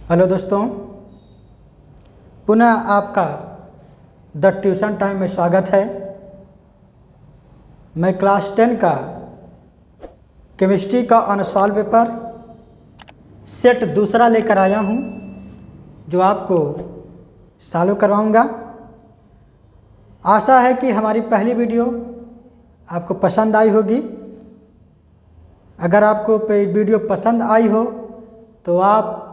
Hello दोस्तों, पुनः आपका द ट्यूशन टाइम में स्वागत है। मैं क्लास 10 का केमिस्ट्री का अनसॉल्व पेपर सेट दूसरा लेकर आया हूं, जो आपको सॉल्व करवाऊंगा। आशा है कि हमारी पहली वीडियो आपको पसंद आई होगी। अगर आपको वीडियो पसंद आई हो तो आप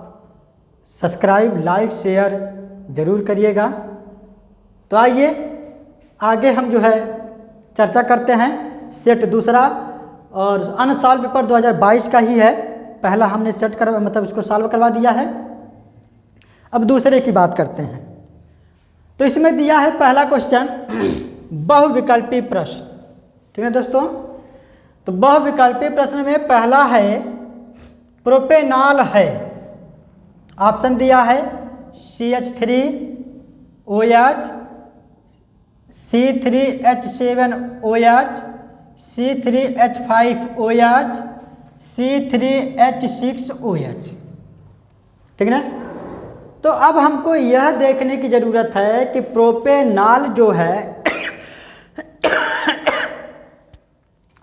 सब्सक्राइब, लाइक, शेयर ज़रूर करिएगा। तो आइए आगे हम जो है चर्चा करते हैं। सेट दूसरा और अनसॉल्व पेपर 2022 का ही है। पहला हमने सेट कर इसको सॉल्व करवा दिया है। अब दूसरे की बात करते हैं। तो इसमें दिया है पहला क्वेश्चन बहुविकल्पी प्रश्न। ठीक है दोस्तों, तो बहुविकल्पी प्रश्न में पहला है प्रोपेनॉल है। ऑप्शन दिया है CH3OH, C3H7OH, C3H5OH, C3H6OH। ठीक है। तो अब हमको यह देखने की ज़रूरत है कि प्रोपेनॉल जो है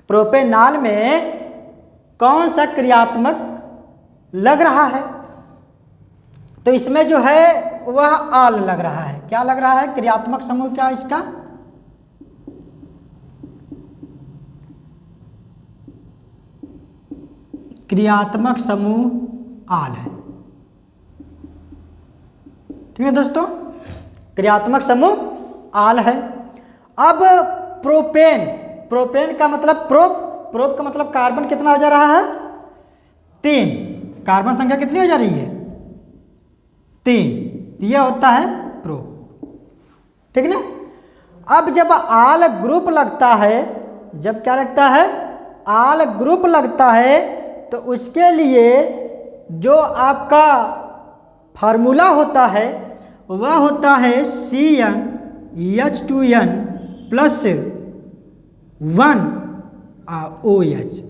प्रोपेनॉल में कौन सा क्रियात्मक लग रहा है। तो इसमें जो है वह आल लग रहा है। क्या लग रहा है? क्रियात्मक समूह क्या है इसका? क्रियात्मक समूह आल है। ठीक है दोस्तों, क्रियात्मक समूह आल है। अब प्रोपेन का मतलब प्रोप का मतलब कार्बन कितना हो जा रहा है? 3। कार्बन संख्या कितनी हो जा रही है? 3। यह होता है प्रोप। ठीक ना। अब जब आल ग्रुप लगता है, जब क्या लगता है? आल ग्रुप लगता है, तो उसके लिए जो आपका फार्मूला होता है वह होता है CnH2n प्लस 1 OH।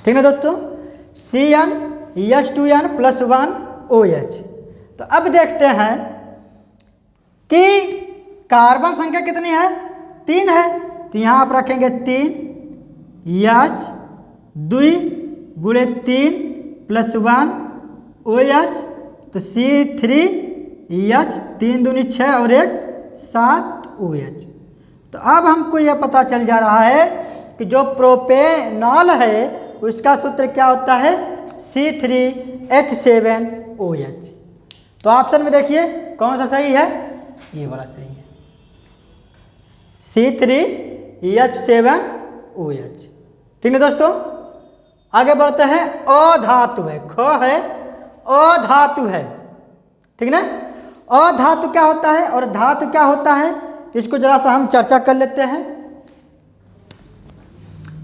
ठीक है दोस्तों, CnH2n प्लस 1 OH। तो अब देखते हैं कि कार्बन संख्या कितनी है? 3 है। तो यहाँ आप रखेंगे 3 H 2 गुणे 3 प्लस 1 OH। तो C3H 3 दूनी 6 और 1 7 OH। तो अब हमको यह पता चल जा रहा है कि जो प्रोपेनॉल है उसका सूत्र क्या होता है? C3H7OH। तो ऑप्शन में देखिए कौन सा सही है? ये वाला सही है, C3H7OH। ठीक है दोस्तों, आगे बढ़ते हैं। अधातु है, ख है, अधातु है। ठीक ना। अधातु क्या होता है और धातु क्या होता है, इसको जरा सा हम चर्चा कर लेते हैं।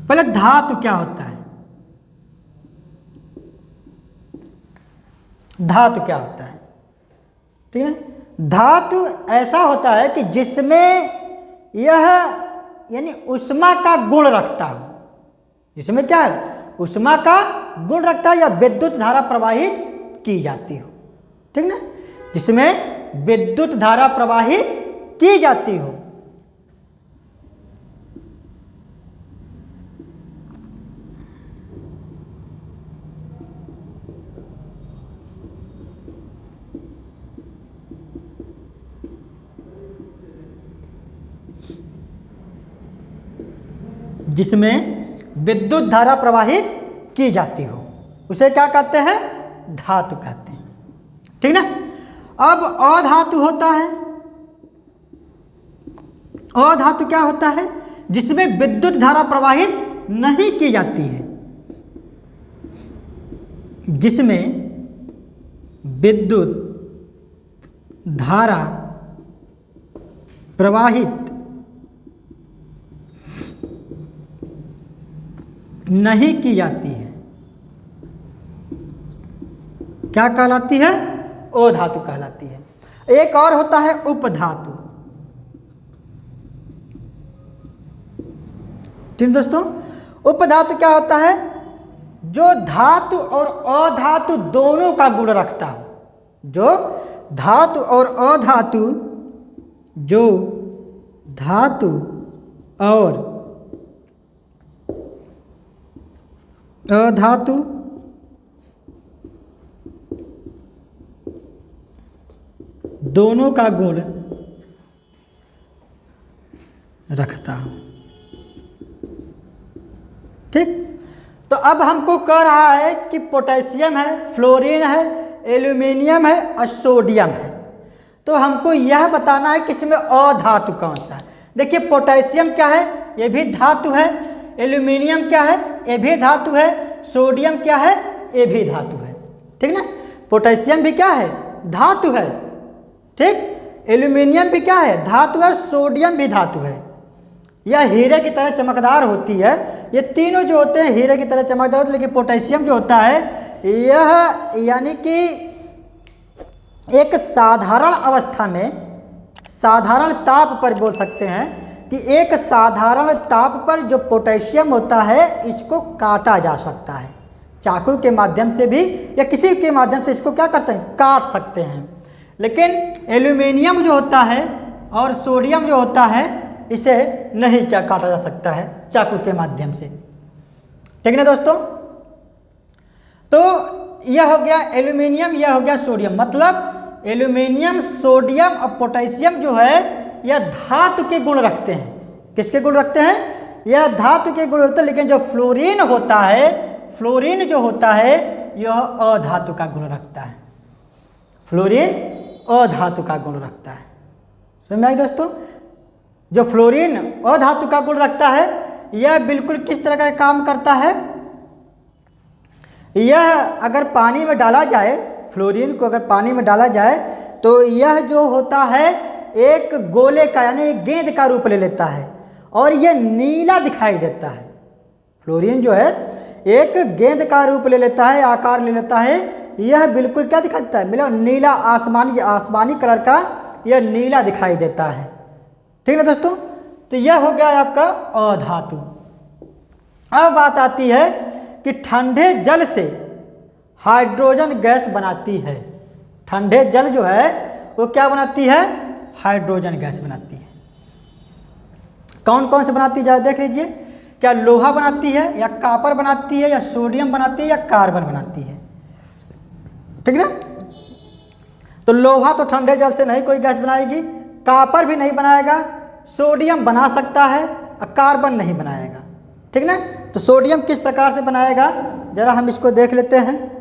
पहले धातु क्या होता है? धातु क्या होता है? ठीक है। धातु ऐसा होता है कि जिसमें यह यानी उष्मा का गुण रखता हो। जिसमें क्या है? उष्मा का गुण रखता है या विद्युत धारा प्रवाहित की जाती हो। ठीक ना। जिसमें विद्युत धारा प्रवाहित की जाती हो। जिसमें विद्युत धारा प्रवाहित की जाती हो उसे क्या कहते हैं? धातु कहते हैं। ठीक ना। अब अधातु होता है। अधातु क्या होता है? जिसमें विद्युत धारा प्रवाहित नहीं की जाती है। जिसमें विद्युत धारा प्रवाहित नहीं की जाती है, क्या कहलाती है? अधातु कहलाती है। एक और होता है उपधातु। ठीक दोस्तों, उपधातु क्या होता है? जो धातु और अधातु दोनों का गुण रखता हो, जो धातु और अधातु, जो धातु और अधातु दोनों का गुण रखता हूं। ठीक, तो अब हमको कह रहा है कि पोटेशियम है, फ्लोरीन है, एल्यूमिनियम है और सोडियम है। तो हमको यह बताना है कि इसमें अधातु कौन सा है। देखिए पोटेशियम क्या है, ये भी धातु है। एल्यूमिनियम क्या है, ये भी धातु है। सोडियम क्या है, ये भी धातु है। ठीक ना, पोटेशियम भी क्या है, धातु है। ठीक, एल्यूमिनियम भी क्या है, धातु है। सोडियम भी धातु है। यह हीरे की तरह चमकदार होती है। ये तीनों जो होते हैं हीरे की तरह चमकदार होते हैं, लेकिन पोटेशियम जो होता है यह यानी कि एक साधारण अवस्था में, साधारण ताप पर बोल सकते हैं कि एक साधारण ताप पर जो पोटेशियम होता है इसको काटा जा सकता है। चाकू के माध्यम से भी या किसी के माध्यम से इसको क्या करते हैं, काट सकते हैं। लेकिन एल्यूमिनियम जो होता है और सोडियम जो होता है इसे नहीं काटा जा सकता है चाकू के माध्यम से। ठीक है दोस्तों, तो यह हो गया एल्यूमिनियम, यह हो गया सोडियम। मतलब एल्यूमिनियम, सोडियम और पोटेशियम जो है यह धातु के गुण रखते हैं। किसके गुण रखते हैं, यह धातु के गुण रखते हैं। लेकिन जो फ्लोरीन होता है, फ्लोरीन जो होता है यह अधातु का गुण रखता है। फ्लोरीन अधातु का गुण रखता है। समझ में आई दोस्तों, जो फ्लोरीन अधातु का गुण रखता है यह बिल्कुल किस तरह का काम करता है, यह अगर पानी में डाला जाए, फ्लोरीन को अगर पानी में डाला जाए तो यह जो होता है एक गोले का यानी एक गेंद का रूप ले लेता है और यह नीला दिखाई देता है। फ्लोरीन जो है एक गेंद का रूप ले लेता है, आकार ले लेता है। यह बिल्कुल क्या दिखाई देता है, मतलब नीला, आसमानी कलर का यह नीला दिखाई देता है। ठीक है दोस्तों, तो यह हो गया आपका अधातु। अब बात आती है कि ठंडे जल से हाइड्रोजन गैस बनाती है। ठंडे जल जो है वो क्या बनाती है, हाइड्रोजन गैस बनाती है। कौन कौन से बनाती है जरा देख लीजिए। क्या लोहा बनाती है या कॉपर बनाती है या सोडियम बनाती है या कार्बन बनाती है। ठीक ना, तो लोहा तो ठंडे जल से नहीं कोई गैस बनाएगी, कॉपर भी नहीं बनाएगा, सोडियम बना सकता है और कार्बन नहीं बनाएगा। ठीक ना, तो सोडियम किस प्रकार से बनाएगा जरा हम इसको देख लेते हैं।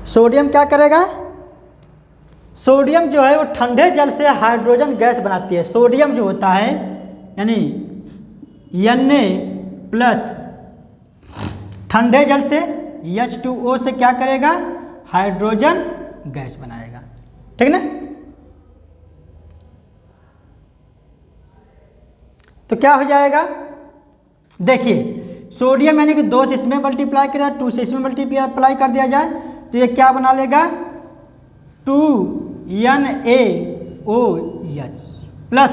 सोडियम क्या करेगा, सोडियम जो है वो ठंडे जल से हाइड्रोजन गैस बनाती है। सोडियम जो होता है यानी Na+ ठंडे जल से H2O से क्या करेगा, हाइड्रोजन गैस बनाएगा। ठीक ना, तो क्या हो जाएगा, देखिए सोडियम यानी कि 2 से इसमें मल्टीप्लाई किया, 2 से इसमें मल्टीप्लाई कर दिया जाए तो ये क्या बना लेगा, 2NaOH प्लस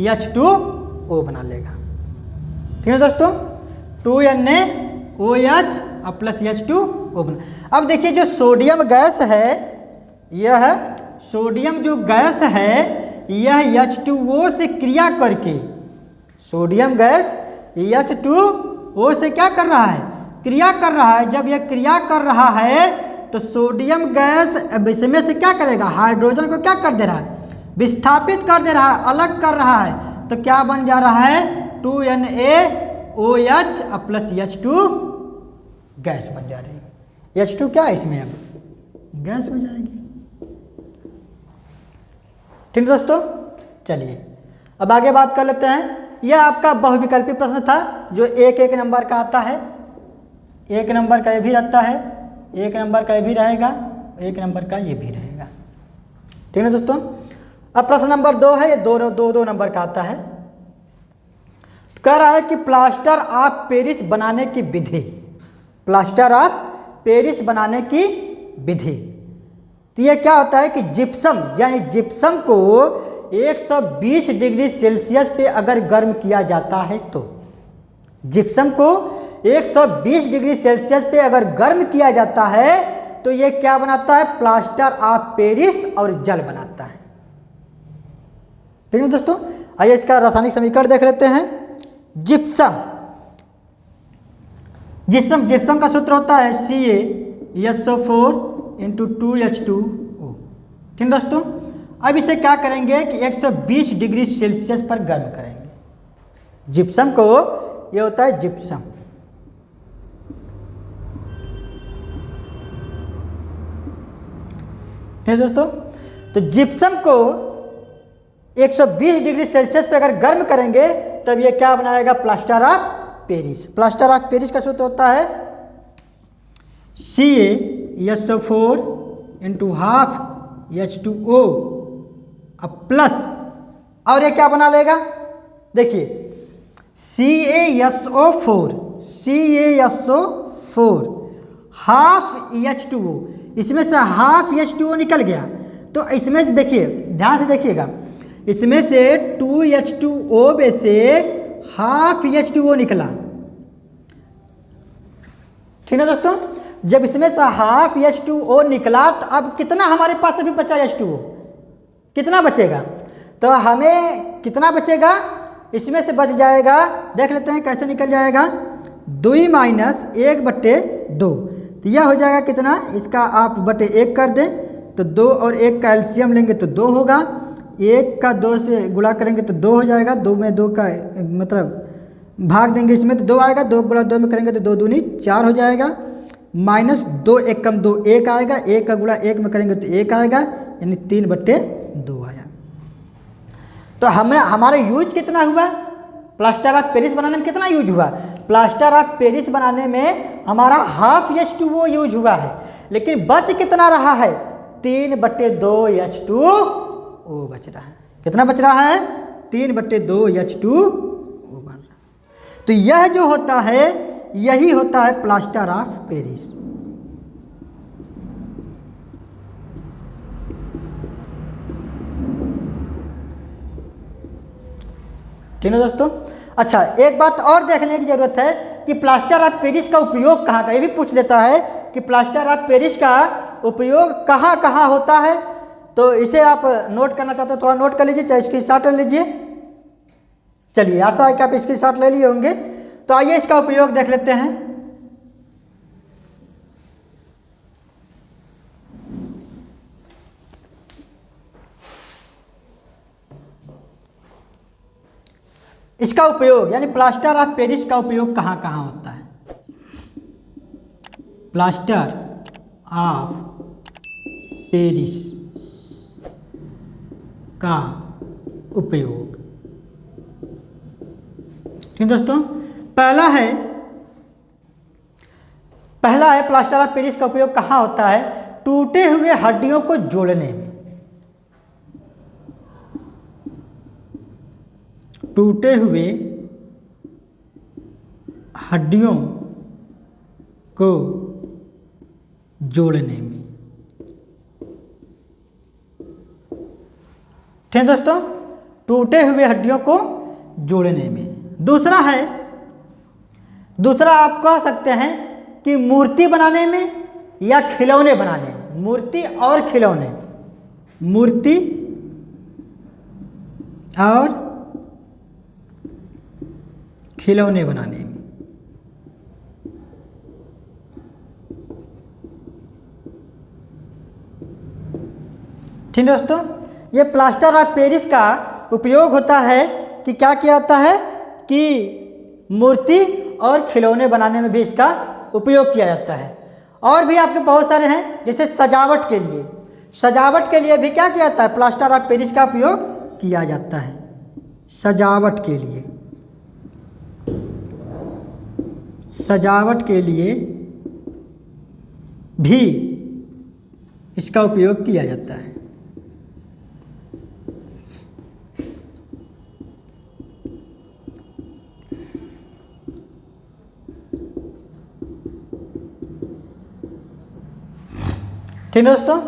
H2O बना लेगा। ठीक है दोस्तों, 2NaOH और प्लस H2O बना। अब देखिए जो सोडियम गैस है, यह सोडियम जो गैस है यह H2O से क्रिया करके, सोडियम गैस H2O से क्या कर रहा है, क्रिया कर रहा है। जब यह क्रिया कर रहा है तो सोडियम गैस इसमें से क्या करेगा, हाइड्रोजन को क्या कर दे रहा है, विस्थापित कर दे रहा है, अलग कर रहा है। तो क्या बन जा रहा है, 2NaOH और प्लस H2 गैस बन जा रही है। H2 क्या है इसमें, अब गैस हो जाएगी। ठीक दोस्तों, चलिए अब आगे बात कर लेते हैं। यह आपका बहुविकल्पी प्रश्न था जो एक नंबर का आता है। 1 नंबर का ये भी रहता है, 1 नंबर का ये भी रहेगा, 1 नंबर का ये भी रहेगा। ठीक है दोस्तों, अब प्रश्न नंबर 2 है, ये दो नंबर का आता है। कह रहा है कि प्लास्टर ऑफ पेरिस बनाने की विधि, प्लास्टर ऑफ पेरिस बनाने की विधि। तो ये क्या होता है कि जिप्सम, यानी जिप्सम को 120 डिग्री सेल्सियस पे अगर गर्म किया जाता है तो, जिप्सम को 120 डिग्री सेल्सियस पे अगर गर्म किया जाता है तो ये क्या बनाता है, प्लास्टर ऑफ पेरिस और जल बनाता है। ठीक है दोस्तों, आइए इसका रासायनिक समीकरण देख लेते हैं। जिप्सम, जिप्सम का सूत्र होता है CaSO4 × 2H2O। ठीक है दोस्तों, अब इसे क्या करेंगे कि 120 डिग्री सेल्सियस पर गर्म करेंगे। जिप्सम को, ये होता है जिप्सम। ठीक है दोस्तों, तो जिप्सम को 120 डिग्री सेल्सियस पे अगर गर्म करेंगे तब ये क्या बनाएगा, plaster of Paris. Plaster of Paris का सूत्र होता है CaSO4 × ½ H2O अब प्लस, और ये क्या बना लेगा, देखिए CaSO4 ½ H2O, इसमें से ½ H2O निकल गया, तो इसमें से देखिए, ध्यान से देखिएगा, इसमें से 2H2O में से ½ H2O निकला। ठीक है दोस्तों, जब इसमें से ½ H2O निकला तो अब कितना हमारे पास अभी बचा H2O, कितना बचेगा, तो हमें कितना बचेगा, इसमें से बच जाएगा, देख लेते हैं कैसे निकल जाएगा, 2 - 1/2, तो यह हो जाएगा कितना, इसका आप बटे 1 कर दें तो 2 और 1 का एलसीएम लेंगे तो 2 होगा, 1 का 2 से गुणा करेंगे तो 2 हो जाएगा, 2 में 2 का मतलब भाग देंगे इसमें तो 2 आएगा, 2 गुणा 2 में करेंगे तो 2 दूनी 4 हो जाएगा, माइनस 2 1 कम 2 1 आएगा, 1 का गुणा 1 में करेंगे तो 1 आएगा, यानी 3/2 आया। तो हमारा यूज कितना हुआ, प्लास्टर ऑफ पेरिस बनाने में कितना यूज हुआ, प्लास्टर ऑफ पेरिस बनाने में हमारा ½ H2O यूज हुआ है, लेकिन बच कितना रहा है, 3/2 H2O बच रहा है। कितना बच रहा है, 3/2 H2O बन रहा है। तो यह जो होता है, यही होता है प्लास्टर ऑफ पेरिस। ठीक है दोस्तों, अच्छा एक बात और देखने की जरूरत है कि प्लास्टर ऑफ पेरिस का उपयोग कहाँ का, ये भी पूछ लेता है कि प्लास्टर ऑफ पेरिस का उपयोग कहाँ कहाँ होता है। तो इसे आप नोट करना चाहते हो, थोड़ा नोट कर लीजिए, चाहे स्क्रीनशॉट ले लीजिए। चलिए, आशा है कि आप स्क्रीनशॉट ले लिए होंगे। तो आइए इसका उपयोग देख लेते हैं। इसका उपयोग यानी प्लास्टर ऑफ पेरिस का उपयोग कहाँ कहाँ होता है, प्लास्टर ऑफ पेरिस का उपयोग। ठीक दोस्तों, पहला है प्लास्टर ऑफ पेरिस का उपयोग कहाँ होता है, टूटे हुए हड्डियों को जोड़ने में। टूटे हुए हड्डियों को जोड़ने में। ठीक है दोस्तों, टूटे हुए हड्डियों को जोड़ने में। दूसरा आप कह सकते हैं कि मूर्ति बनाने में या खिलौने बनाने में। मूर्ति और खिलौने, मूर्ति और खिलौने बनाने में। ठीक दोस्तों, ये प्लास्टर ऑफ पेरिस का उपयोग होता है कि क्या किया जाता है कि मूर्ति और खिलौने बनाने में भी इसका उपयोग किया जाता है। और भी आपके बहुत सारे हैं, जैसे सजावट के लिए, सजावट के लिए भी क्या किया जाता है, प्लास्टर ऑफ पेरिस का उपयोग किया जाता है। सजावट के लिए, सजावट के लिए भी इसका उपयोग किया जाता है। ठीक है दोस्तों,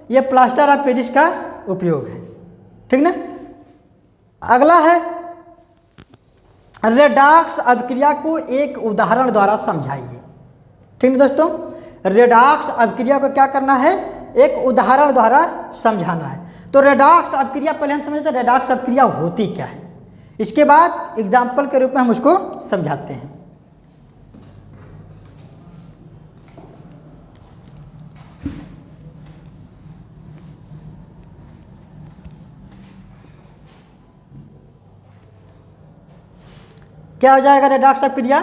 ये प्लास्टर ऑफ पेरिस का उपयोग है। ठीक ना। अगला है रेडॉक्स अभिक्रिया को एक उदाहरण द्वारा समझाइए। ठीक है दोस्तों, रेडॉक्स अभिक्रिया को क्या करना है, एक उदाहरण द्वारा समझाना है। तो रेडॉक्स अभिक्रिया पहले हम समझते हैं रेडॉक्स अभिक्रिया होती क्या है, इसके बाद एग्जाम्पल के रूप में हम उसको समझाते हैं। क्या हो जाएगा रेडॉक्स अभिक्रिया?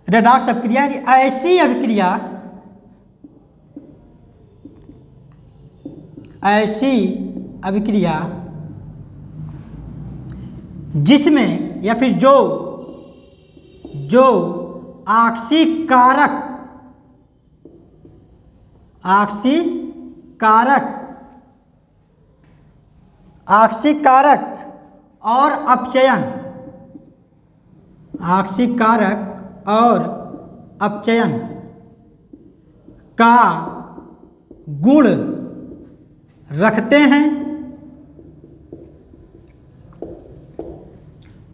रेडॉक्स अभिक्रिया ऐसी अभिक्रिया, ऐसी अभिक्रिया जिसमें या फिर जो आक्सीकारक और अपचयन, आक्सीकारक और अपचयन का गुण रखते हैं,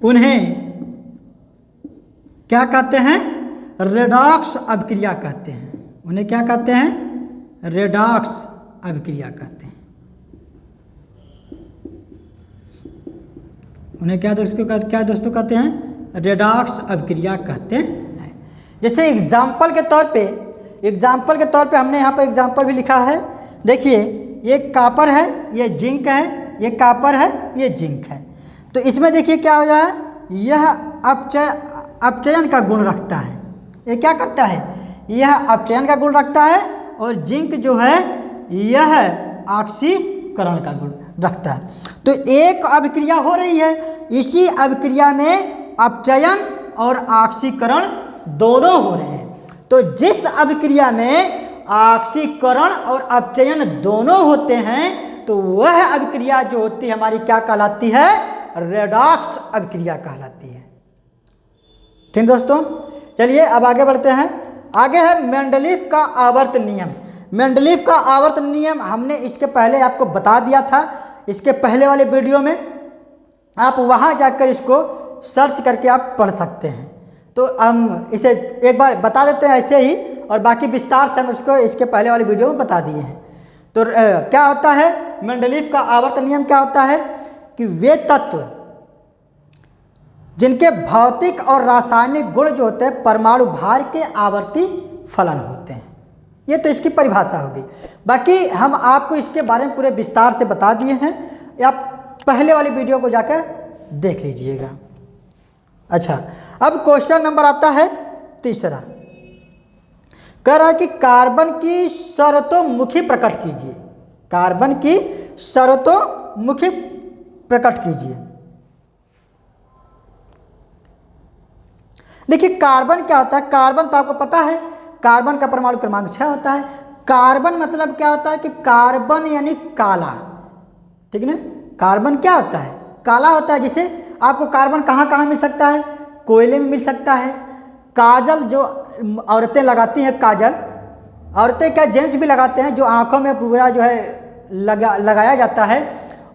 उन्हें क्या कहते हैं, रेडॉक्स अभिक्रिया कहते हैं। उन्हें क्या कहते हैं, रेडॉक्स अभिक्रिया कहते हैं। उन्हें क्या दोस्तों कहते हैं, रेडॉक्स अभिक्रिया कहते हैं। जैसे एग्जाम्पल के तौर पे हमने यहाँ पर एग्जाम्पल भी लिखा है। देखिए, ये कॉपर है, ये जिंक है, ये कॉपर है, ये जिंक है। तो इसमें देखिए क्या हो रहा है, यह अपचयन का गुण रखता है। ये क्या करता है, यह अपचयन का गुण रखता है, और जिंक जो है यह ऑक्सीकरण का गुण रखता है। तो एक अभिक्रिया हो रही है, इसी अभिक्रिया में अपचयन और ऑक्सीकरण दोनों हो रहे हैं। तो जिस अभिक्रिया में ऑक्सीकरण और अपचयन दोनों होते हैं, तो वह अभिक्रिया जो होती है हमारी क्या कहलाती है, रेडॉक्स अभिक्रिया कहलाती है। ठीक दोस्तों, चलिए अब आगे बढ़ते हैं। आगे है मेंडलीफ का आवर्त नियम। मेंडलीफ का आवर्त नियम हमने इसके पहले आपको बता दिया था, इसके पहले वाले वीडियो में। आप वहाँ जाकर इसको सर्च करके आप पढ़ सकते हैं। तो हम इसे एक बार बता देते हैं ऐसे ही, और बाकी विस्तार से हम इसको इसके पहले वाले वीडियो में बता दिए हैं। तो क्या होता है मेंडलीफ का आवर्त नियम? क्या होता है कि वे तत्व जिनके भौतिक और रासायनिक गुण जो होते हैं परमाणु भार के आवर्ती फलन होते हैं। ये तो इसकी परिभाषा होगी। बाकी हम आपको इसके बारे में पूरे विस्तार से बता दिए हैं, आप पहले वाली वीडियो को जाकर देख लीजिएगा। अच्छा, अब क्वेश्चन नंबर आता है तीसरा। कह रहा है कि कार्बन की शर्तोमुखी प्रकट कीजिए। कार्बन की शर्तोमुखी प्रकट कीजिए। देखिए, कार्बन क्या होता है? कार्बन तो आपको पता है, कार्बन का परमाणु क्रमांक 6 होता है। कार्बन मतलब क्या होता है कि कार्बन यानी काला। ठीक है ना। कार्बन क्या होता है? काला होता है। जैसे आपको कार्बन कहाँ कहाँ मिल सकता है? कोयले में मिल सकता है। काजल जो औरतें लगाती हैं, काजल औरतें क्या जेंट्स भी लगाते हैं, जो आँखों में पूरा जो है लगाया जाता है,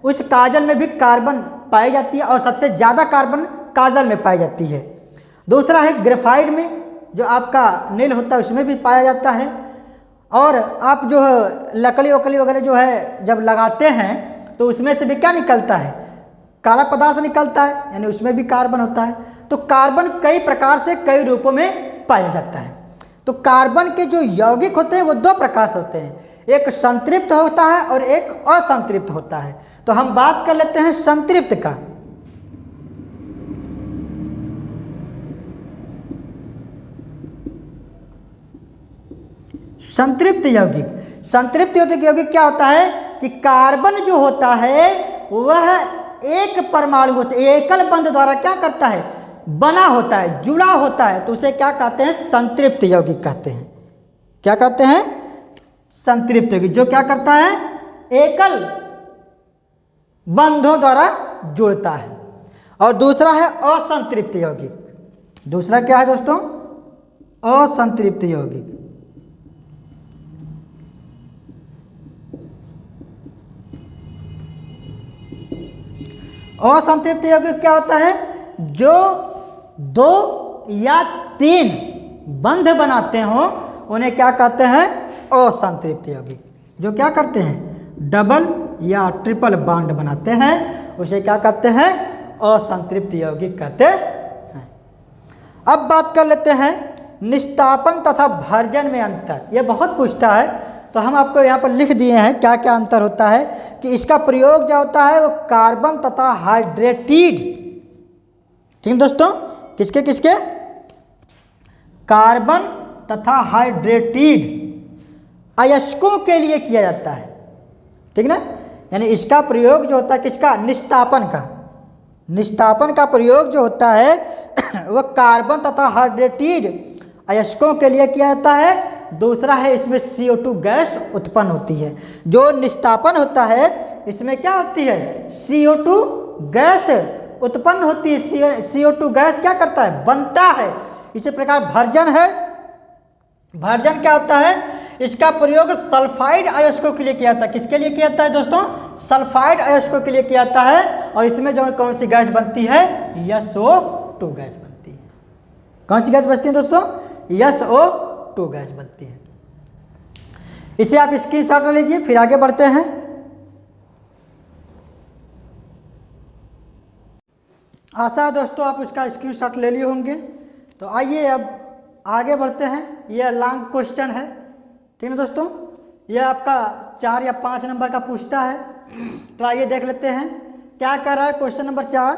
उस काजल में भी कार्बन पाई जाती है, और सबसे ज़्यादा कार्बन काजल में पाई जाती है। दूसरा है ग्रेफाइट में, जो आपका नील होता है उसमें भी पाया जाता है। और आप जो लकड़ी वकड़ी वगैरह जो है जब लगाते हैं तो उसमें से भी क्या निकलता है? काला पदार्थ निकलता है, यानी उसमें भी कार्बन होता है। तो कार्बन कई प्रकार से कई रूपों में पाया जाता है। तो कार्बन के जो यौगिक होते हैं वो दो प्रकार से होते हैं, एक संतृप्त होता है और एक असंतृप्त होता है। तो हम बात कर लेते हैं संतृप्त का। संतृप्त यौगिक क्या होता है कि कार्बन जो होता है वह एक परमाणु से एकल बंध द्वारा क्या करता है? बना होता है, जुड़ा होता है। तो उसे क्या कहते हैं? संतृप्त यौगिक कहते हैं। क्या कहते हैं? संतृप्त यौगिक, जो क्या करता है? एकल बंधों द्वारा जुड़ता है। और दूसरा है असंतृप्त यौगिक। दूसरा क्या है दोस्तों? असंतृप्त यौगिक। असंतृप्त यौगिक क्या होता है? जो 2 या 3 बंध बनाते हो उन्हें क्या कहते हैं? असंतृप्त यौगिक। जो क्या करते हैं? डबल या ट्रिपल बॉन्ड बनाते हैं उसे क्या कहते हैं? असंतृप्त यौगिक कहते हैं। अब बात कर लेते हैं निस्तापन तथा भर्जन में अंतर। यह बहुत पूछता है, तो हम आपको यहाँ पर लिख दिए हैं क्या क्या अंतर होता है कि इसका प्रयोग जो होता है वो कार्बन तथा हाइड्रेटेड, ठीक दोस्तों, किसके किसके? कार्बन तथा हाइड्रेटेड अयस्कों के लिए किया जाता है, ठीक ना। यानी इसका प्रयोग जो होता है किसका? निस्तापन का। निस्तापन का प्रयोग जो होता है वह कार्बन तथा हाइड्रेटेड अयस्कों के लिए किया जाता है। दूसरा है इसमें CO2 गैस उत्पन्न होती है। जो निस्तापन होता है इसमें क्या होती है? CO2 गैस उत्पन्न होती है। CO2 गैस क्या करता है? बनता है। इसी प्रकार भर्जन है। भर्जन क्या होता है? इसका प्रयोग सल्फाइड अयस्कों के लिए किया जाता है। किसके लिए किया जाता है दोस्तों? सल्फाइड अयस्कों के लिए किया जाता है। और इसमें जो कौन सी गैस बनती है? SO2 गैस बनती है। कौन सी गैस बनती है दोस्तों? SO2 गैस बनती है। इसे आप स्क्रीनशॉट ले लीजिए, फिर आगे बढ़ते हैं। आशा है दोस्तों आप उसका स्क्रीनशॉट ले लिए होंगे। तो आइए अब आगे बढ़ते हैं। यह लॉन्ग क्वेश्चन है, ठीक है दोस्तों। यह आपका 4 या 5 नंबर का पूछता है। तो आइए देख लेते हैं क्या कर रहा है। क्वेश्चन नंबर 4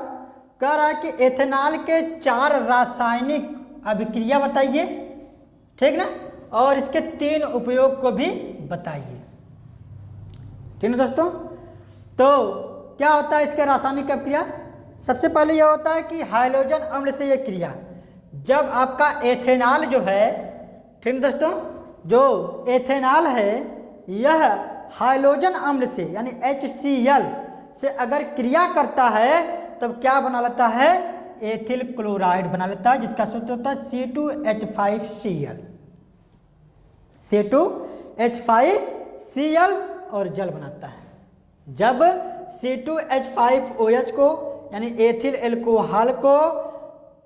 कह रहा है कि एथेनॉल के 4 रासायनिक अभिक्रिया बताइए, ठीक ना, और इसके 3 उपयोग को भी बताइए, ठीक है दोस्तों। तो क्या होता है इसके रासायनिक अभिक्रिया? सबसे पहले यह होता है कि हाइड्रोजन अम्ल से यह क्रिया, जब आपका एथेनॉल जो है, ठीक है दोस्तों, जो एथेनॉल है यह हाइड्रोजन अम्ल से यानी HCl से अगर क्रिया करता है तब क्या बना लेता है? एथिल क्लोराइड बना लेता है, जिसका सूत्र होता है C2H5Cl। C2H5Cl और जल बनाता है। जब C2H5OH को यानी एथिल एल्कोहल को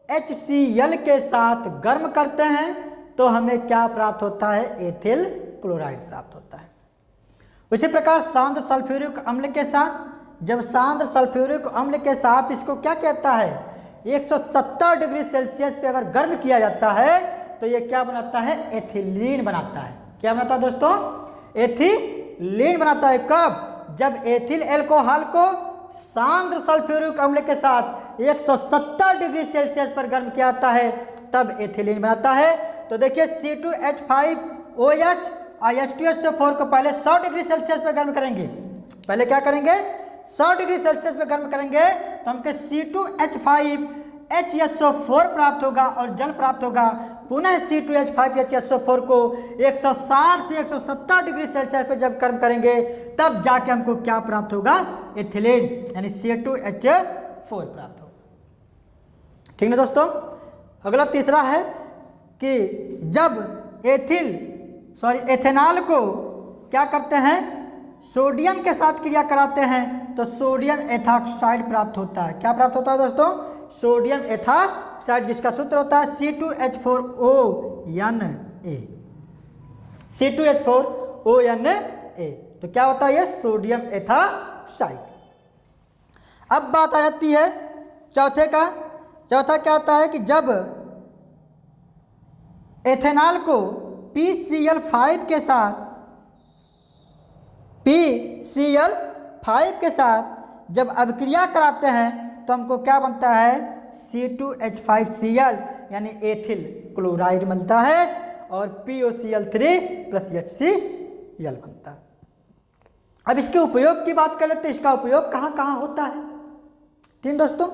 HCl के साथ गर्म करते हैं तो हमें क्या प्राप्त होता है? एथिल क्लोराइड प्राप्त होता है। उसी प्रकार सांद्र सल्फ्यूरिक अम्ल के साथ, जब सांद्र सल्फ्यूरिक अम्ल के साथ इसको क्या कहता है? 170 डिग्री सेल्सियस पे अगर गर्म किया जाता है तो ये क्या बनाता है? एथिलीन बनाता है। क्या बनाता है दोस्तों? एथिलीन बनाता है। कब? जब एथिल एल्कोहल को सांद्र सल्फ्यूरिक अम्ल के साथ 170 डिग्री सेल्सियस पर गर्म किया जाता है तब एथिलीन बनाता है। तो देखिए C2H5OH और H2SO4 को पहले 100 डिग्री सेल्सियस पर गर्म करेंगे। पहले क्या करेंगे? 100 डिग्री सेल्सियस पर गर्म करेंगे तो हमको C2H5HSO4 प्राप्त होगा और जल प्राप्त होगा। पुनः C2H5HSO4 को 160 से 170 डिग्री सेल्सियस पर जब गर्म करेंगे तब जाके हमको क्या प्राप्त होगा? एथिलीन यानी C2H4 प्राप्त होगा, ठीक है दोस्तों। अगला तीसरा है कि जब एथेनॉल को क्या करते हैं? सोडियम के साथ क्रिया कराते हैं तो सोडियम एथॉक्साइड प्राप्त होता है। क्या प्राप्त होता है दोस्तों? सोडियम एथॉक्साइड, जिसका सूत्र होता है C2H4ONA। C2H4ONA। तो क्या होता है? ये सोडियम एथॉक्साइड। अब बात आ जाती है चौथे का। चौथा क्या होता है कि जब एथेनॉल को PCl5 के साथ जब अभिक्रिया कराते हैं तो हमको क्या बनता है? C2H5Cl यानी एथिल क्लोराइड मिलता है और POCl3 + HCl बनता है। अब इसके उपयोग की बात कर लेते हैं। इसका उपयोग कहाँ कहाँ होता है, ठीक दोस्तों।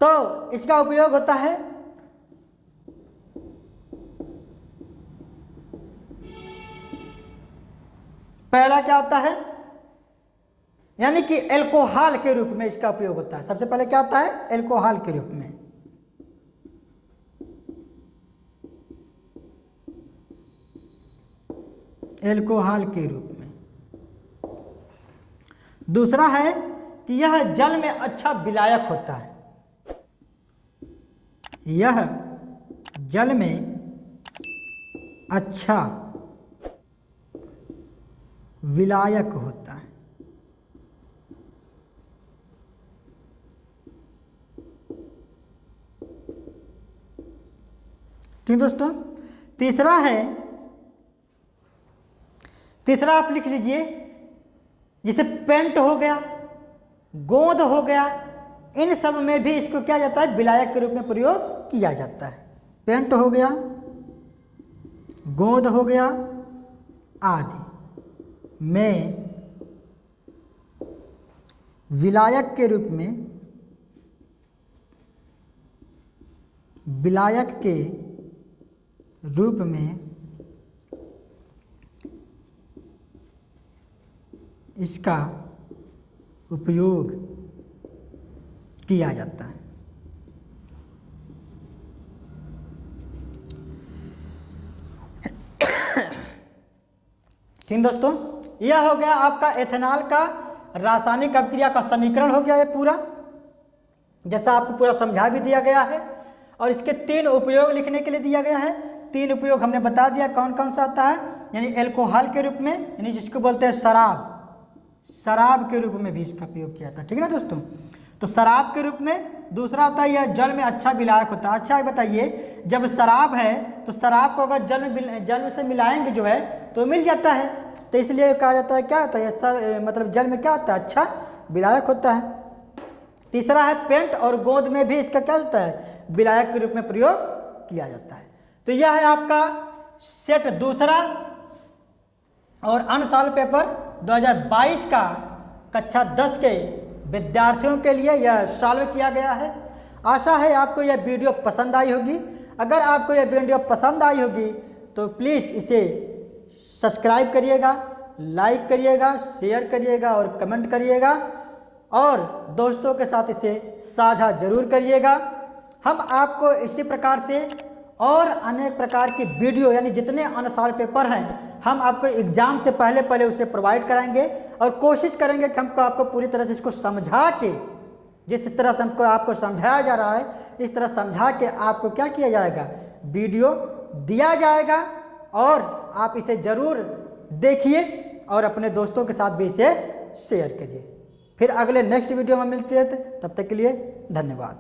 तो इसका उपयोग होता है पहला क्या होता है? यानी कि एल्कोहल के रूप में इसका उपयोग होता है। सबसे पहले क्या होता है? एल्कोहल के रूप में। एल्कोहल के रूप में। दूसरा है कि यह जल में अच्छा विलायक होता है। यह जल में अच्छा विलायक होता है। ठीक दोस्तों, तीसरा आप लिख लीजिए, जैसे पेंट हो गया, गोंद हो गया, इन सब में भी इसको क्या जाता है, विलायक के रूप में प्रयोग किया जाता है। पेंट हो गया, गोंद हो गया आदि में विलायक के रूप में इसका उपयोग किया जाता है। ठीक दोस्तों, यह हो गया आपका एथेनॉल का रासायनिक अभिक्रिया का समीकरण हो गया ये पूरा, जैसा आपको पूरा समझा भी दिया गया है। और इसके 3 उपयोग लिखने के लिए दिया गया है। 3 उपयोग हमने बता दिया कौन कौन सा आता है, यानी एल्कोहल के रूप में, यानी जिसको बोलते हैं शराब के रूप में भी इसका प्रयोग किया था। ठीक है ना दोस्तों, तो शराब के रूप में। दूसरा होता है यह जल में अच्छा विलायक होता है। अच्छा बताइए, जब शराब है तो शराब को अगर जल में से मिलाएंगे जो है तो मिल जाता है, तो इसलिए कहा जाता है क्या होता है, मतलब जल में क्या होता है, अच्छा विलायक होता है। तीसरा है पेंट और गोंद में भी इसका क्या होता है, विलायक के रूप में प्रयोग किया जाता है। तो यह है आपका सेट दूसरा और अनसॉल्व पेपर 2022 का कक्षा 10 के विद्यार्थियों के लिए यह सॉल्व किया गया है। आशा है आपको यह वीडियो पसंद आई होगी। अगर आपको यह वीडियो पसंद आई होगी तो प्लीज़ इसे सब्सक्राइब करिएगा, लाइक करिएगा, शेयर करिएगा और कमेंट करिएगा, और दोस्तों के साथ इसे साझा जरूर करिएगा। हम आपको इसी प्रकार से और अनेक प्रकार की वीडियो, यानी जितने अनसॉल्व पेपर हैं, हम आपको एग्ज़ाम से पहले उसे प्रोवाइड कराएंगे और कोशिश करेंगे कि हमको आपको पूरी तरह से इसको समझा के, जिस तरह से हमको आपको समझाया जा रहा है इस तरह समझा के आपको क्या किया जाएगा, वीडियो दिया जाएगा। और आप इसे ज़रूर देखिए और अपने दोस्तों के साथ भी इसे शेयर करिए। फिर अगले नेक्स्ट वीडियो में मिलते हैं, तब तक के लिए धन्यवाद।